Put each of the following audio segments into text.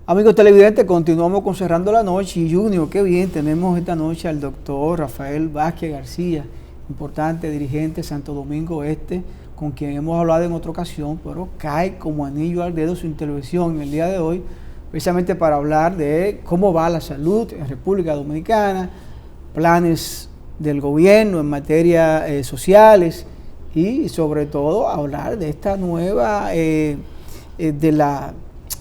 Amigos televidentes, continuamos con Cerrando la Noche. Y Junior, qué bien, tenemos esta noche al doctor Rafael Vázquez García, importante dirigente de Santo Domingo Este, con quien hemos hablado en otra ocasión, pero cae como anillo al dedo su intervención en el día de hoy, precisamente para hablar de cómo va la salud en República Dominicana, planes del gobierno en materia sociales y sobre todo hablar de esta nueva,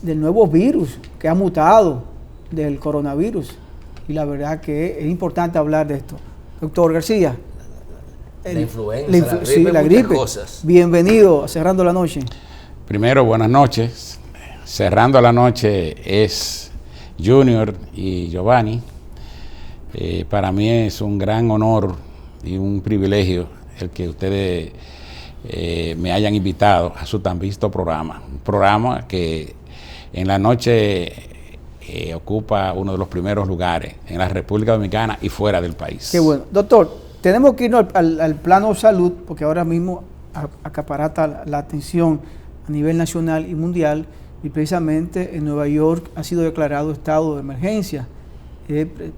del nuevo virus que ha mutado, del coronavirus. Y la verdad que es importante hablar de esto. Doctor García. La influenza, la gripe. Cosas. Bienvenido a Cerrando la Noche. Primero, buenas noches. Cerrando la Noche es Junior y Giovanni. Para mí es un gran honor y un privilegio el que ustedes me hayan invitado a su tan visto programa. Un programa que en la noche ocupa uno de los primeros lugares en la República Dominicana y fuera del país. Qué bueno. Doctor, tenemos que irnos al plano salud, porque ahora mismo acaparata la atención a nivel nacional y mundial, y precisamente en Nueva York ha sido declarado estado de emergencia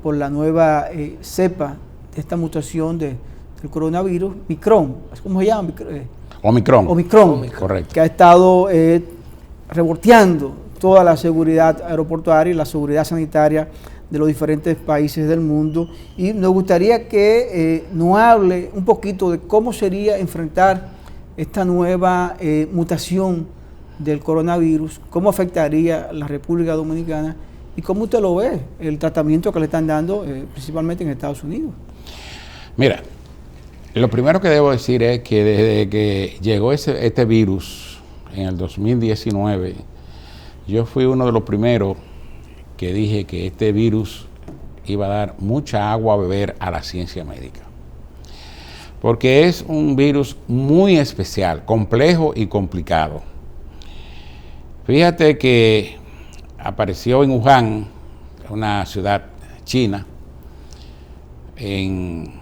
por la nueva cepa de esta mutación del coronavirus, Omicron, ¿cómo se llama? Omicron, correcto. Que ha estado revolteando toda la seguridad aeroportuaria y la seguridad sanitaria de los diferentes países del mundo. Y nos gustaría que nos hable un poquito de cómo sería enfrentar esta nueva mutación del coronavirus, cómo afectaría a la República Dominicana y cómo usted lo ve, el tratamiento que le están dando principalmente en Estados Unidos. Mira, lo primero que debo decir es que desde que llegó este virus en el 2019, yo fui uno de los primeros que dije que este virus iba a dar mucha agua a beber a la ciencia médica. Porque es un virus muy especial, complejo y complicado. Fíjate que apareció en Wuhan, una ciudad china. En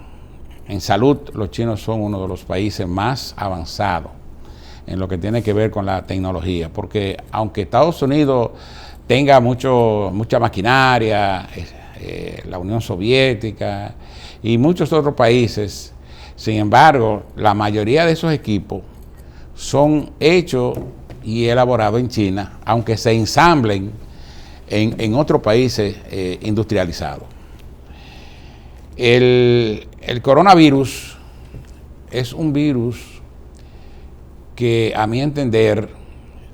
salud, los chinos son uno de los países más avanzados en lo que tiene que ver con la tecnología, porque aunque Estados Unidos tenga mucha maquinaria, la Unión Soviética y muchos otros países, sin embargo, la mayoría de esos equipos son hechos y elaborados en China, aunque se ensamblen en otros países industrializados. El coronavirus es un virus que, a mi entender,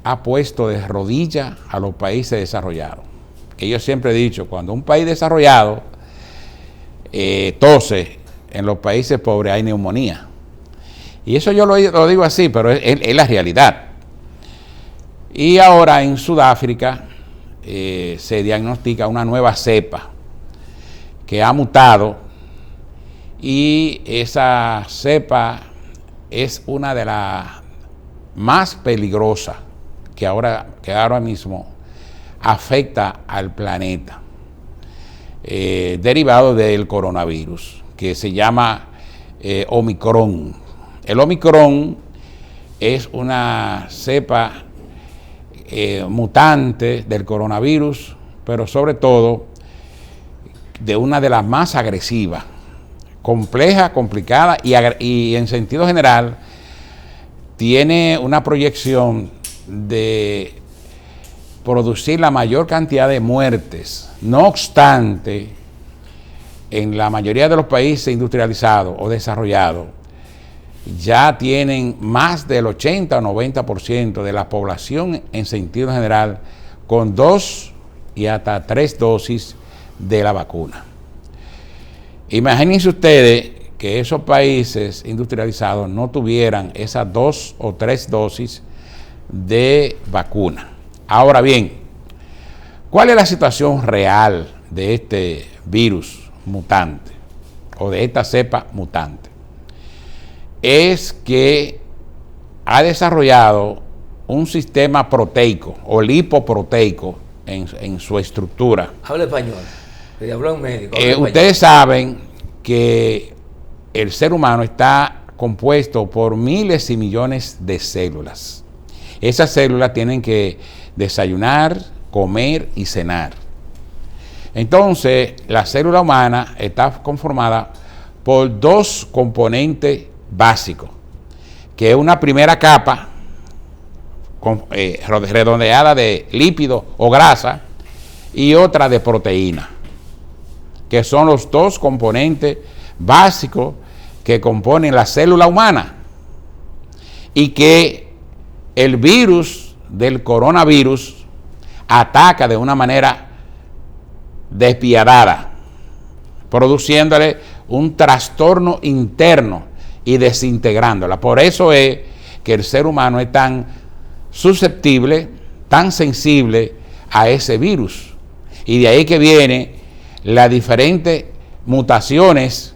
ha puesto de rodillas a los países desarrollados. Que yo siempre he dicho, cuando un país desarrollado tose, en los países pobres hay neumonía. Y eso yo lo digo así, pero es la realidad. Y ahora en Sudáfrica se diagnostica una nueva cepa que ha mutado, y esa cepa es una de las más peligrosas que ahora mismo afecta al planeta, derivado del coronavirus, que se llama Omicron. El Omicron es una cepa mutante del coronavirus, pero sobre todo de una de las más agresivas, compleja, complicada y en sentido general tiene una proyección de producir la mayor cantidad de muertes. No obstante, en la mayoría de los países industrializados o desarrollados ya tienen más del 80 o 90% de la población en sentido general con 2 y hasta 3 dosis de la vacuna. Imagínense ustedes que esos países industrializados no tuvieran esas 2 o 3 dosis de vacuna. Ahora bien, ¿cuál es la situación real de este virus mutante o de esta cepa mutante? Es que ha desarrollado un sistema proteico o lipoproteico en su estructura. Habla español. Habló un médico. Ustedes saben que el ser humano está compuesto por miles y millones de células. Esas células tienen que desayunar, comer y cenar. Entonces, la célula humana está conformada por dos componentes básicos, que es una primera capa redondeada de lípido o grasa y otra de proteína, que son los dos componentes básicos que componen la célula humana, y que el virus del coronavirus ataca de una manera despiadada, produciéndole un trastorno interno y desintegrándola. Por eso es que el ser humano es tan susceptible, tan sensible a ese virus. Y de ahí que vienen las diferentes mutaciones.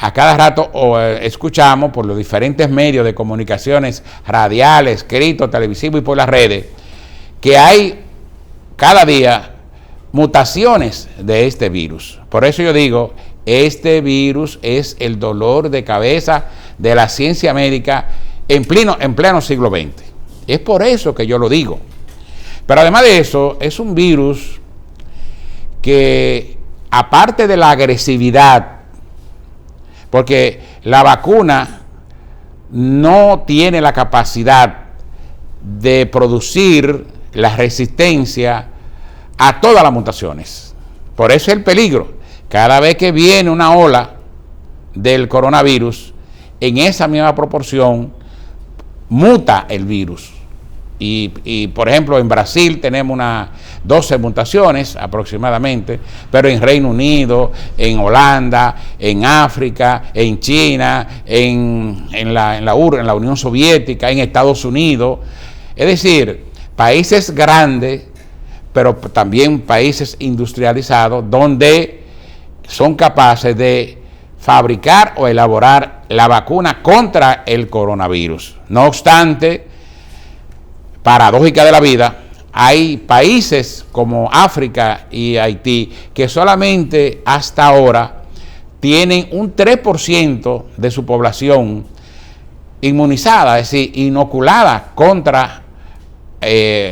A cada rato escuchamos por los diferentes medios de comunicaciones radiales, escritos, televisivos y por las redes, que hay cada día mutaciones de este virus. Por eso yo digo, este virus es el dolor de cabeza de la ciencia médica en pleno siglo XX. Es por eso que yo lo digo. Pero además de eso, es un virus que, aparte de la agresividad, porque la vacuna no tiene la capacidad de producir la resistencia a todas las mutaciones. Por eso es el peligro. Cada vez que viene una ola del coronavirus, en esa misma proporción muta el virus. Y por ejemplo, en Brasil tenemos unas 12 mutaciones aproximadamente, pero en Reino Unido, en Holanda, en África, en China, en la Unión Soviética, en Estados Unidos. Es decir, países grandes, pero también países industrializados, donde son capaces de fabricar o elaborar la vacuna contra el coronavirus. No obstante, paradójica de la vida, hay países como África y Haití que solamente hasta ahora tienen un 3% de su población inmunizada, es decir, inoculada contra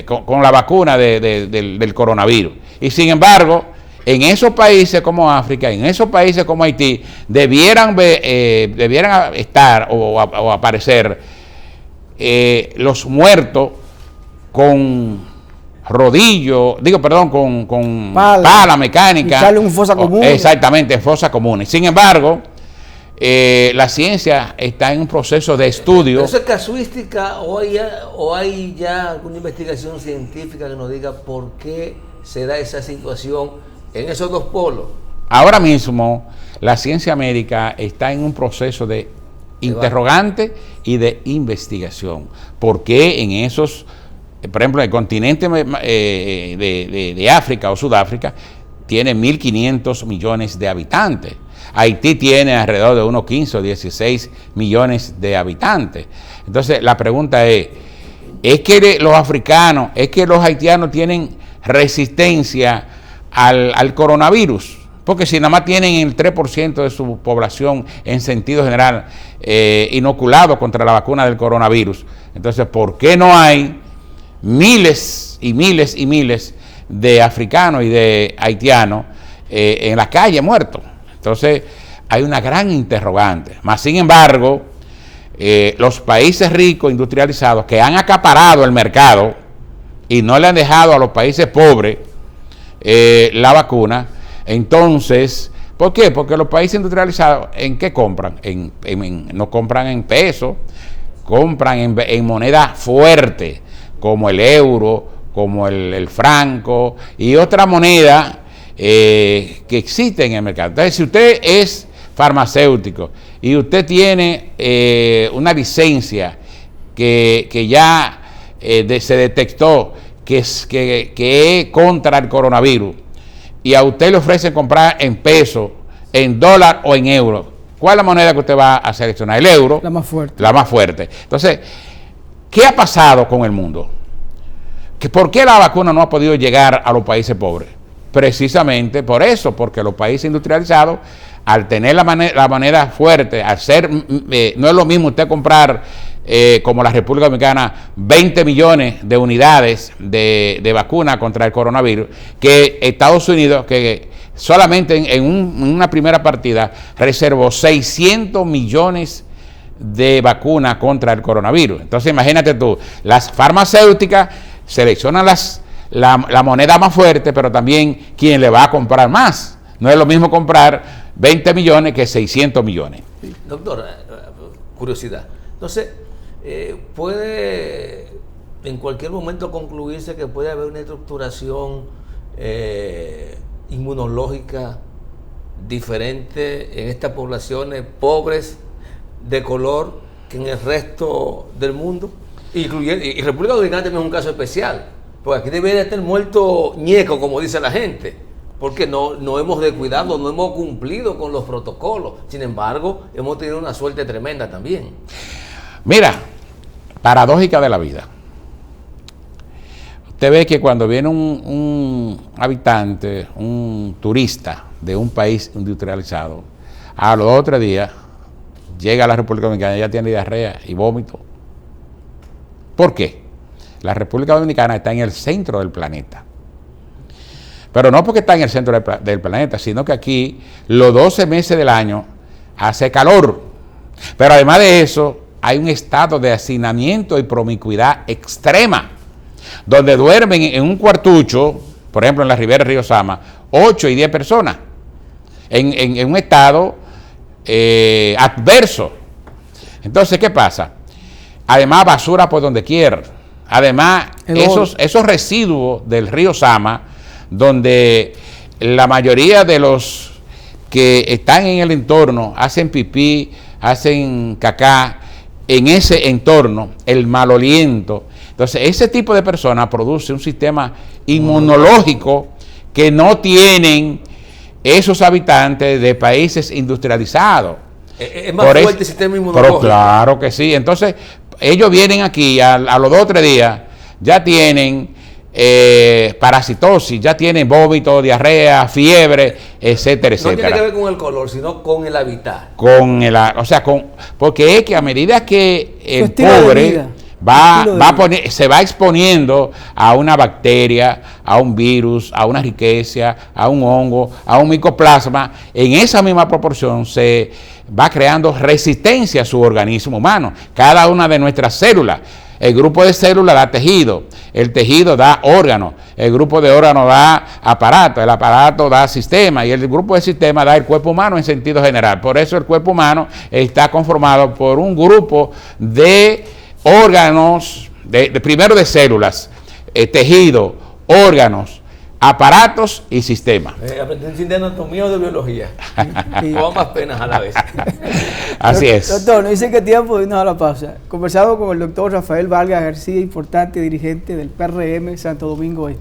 con la vacuna del coronavirus. Y sin embargo, en esos países como África, en esos países como Haití, debieran estar o aparecer los muertos con con pala mecánica. Echarle un fosa común. Exactamente, en fosa comunes. Sin embargo, la ciencia está en un proceso de estudio. ¿Eso es casuística o hay ya alguna investigación científica que nos diga por qué se da esa situación en esos dos polos? Ahora mismo, la ciencia médica está en un proceso de interrogante y de investigación. ¿Por qué en esos, por ejemplo, el continente de África o Sudáfrica tiene 1.500 millones de habitantes? Haití tiene alrededor de unos 15 o 16 millones de habitantes. Entonces, la pregunta ¿es que los africanos, es que los haitianos tienen resistencia al coronavirus? Porque si nada más tienen el 3% de su población en sentido general inoculado contra la vacuna del coronavirus, entonces, ¿por qué no hay miles y miles y miles de africanos y de haitianos en la calle muertos? Entonces, hay una gran interrogante. Más sin embargo, los países ricos, industrializados, que han acaparado el mercado y no le han dejado a los países pobres la vacuna, entonces, ¿por qué? Porque los países industrializados, ¿en qué compran? No compran en pesos, compran en moneda fuerte, como el euro, como el franco y otra moneda que existe en el mercado. Entonces, si usted es farmacéutico y usted tiene una licencia que ya se detectó que es contra el coronavirus, y a usted le ofrecen comprar en pesos, en dólar o en euros, ¿cuál es la moneda que usted va a seleccionar? El euro. La más fuerte. La más fuerte. Entonces, ¿qué ha pasado con el mundo? ¿Por qué la vacuna no ha podido llegar a los países pobres? Precisamente por eso, porque los países industrializados, al tener la moneda fuerte, al ser, no es lo mismo usted comprar como la República Dominicana, 20 millones de unidades de vacuna contra el coronavirus, que Estados Unidos, que solamente en una primera partida reservó 600 millones de vacunas contra el coronavirus. Entonces imagínate tú, las farmacéuticas seleccionan la moneda más fuerte, pero también quién le va a comprar más. No es lo mismo comprar 20 millones que 600 millones. Doctor, curiosidad. Entonces, ¿puede en cualquier momento concluirse que puede haber una estructuración inmunológica diferente en estas poblaciones pobres de color que en el resto del mundo? Y República Dominicana también es un caso especial, porque aquí debería estar muerto ñeco, como dice la gente, porque no hemos descuidado, no hemos cumplido con los protocolos. Sin embargo, hemos tenido una suerte tremenda también. Mira, paradójica de la vida. Usted ve que cuando viene un habitante, un turista de un país industrializado, a los 2 o 3 días llega a la República Dominicana y ya tiene diarrea y vómito. ¿Por qué? La República Dominicana está en el centro del planeta. Pero no porque está en el centro del planeta, sino que aquí los 12 meses del año hace calor. Pero además de eso, hay un estado de hacinamiento y promiscuidad extrema, donde duermen en un cuartucho, por ejemplo en la ribera del río Sama, 8 y 10 personas, en un estado adverso. Entonces, ¿qué pasa? Además, basura por donde quiera. Además, esos residuos del río Sama, donde la mayoría de los que están en el entorno hacen pipí, hacen cacá, en ese entorno, el maloliento. Entonces, ese tipo de personas produce un sistema inmunológico que no tienen esos habitantes de países industrializados. Es más fuerte el sistema inmunológico. Pero claro que sí. Entonces, ellos vienen aquí a los 2 o 3 días, ya tienen parasitosis, ya tienen vómito, diarrea, fiebre, etcétera, etcétera. No tiene que ver con el color, sino con el hábitat. Porque es que a medida que el pobre se va exponiendo a una bacteria, a un virus, a una riqueza, a un hongo, a un micoplasma, en esa misma proporción se va creando resistencia a su organismo humano. Cada una de nuestras células, el grupo de células da tejido, el tejido da órgano, el grupo de órgano da aparato, el aparato da sistema y el grupo de sistema da el cuerpo humano en sentido general. Por eso el cuerpo humano está conformado por un grupo de órganos, primero de células, tejido, órganos, aparatos y sistemas. Aprendí de anatomía o de biología. Y ambas penas a la vez. Así es. Doctor, no dice qué tiempo de irnos a la pausa. Conversamos con el doctor Rafael Vargas García, importante dirigente del PRM Santo Domingo Este.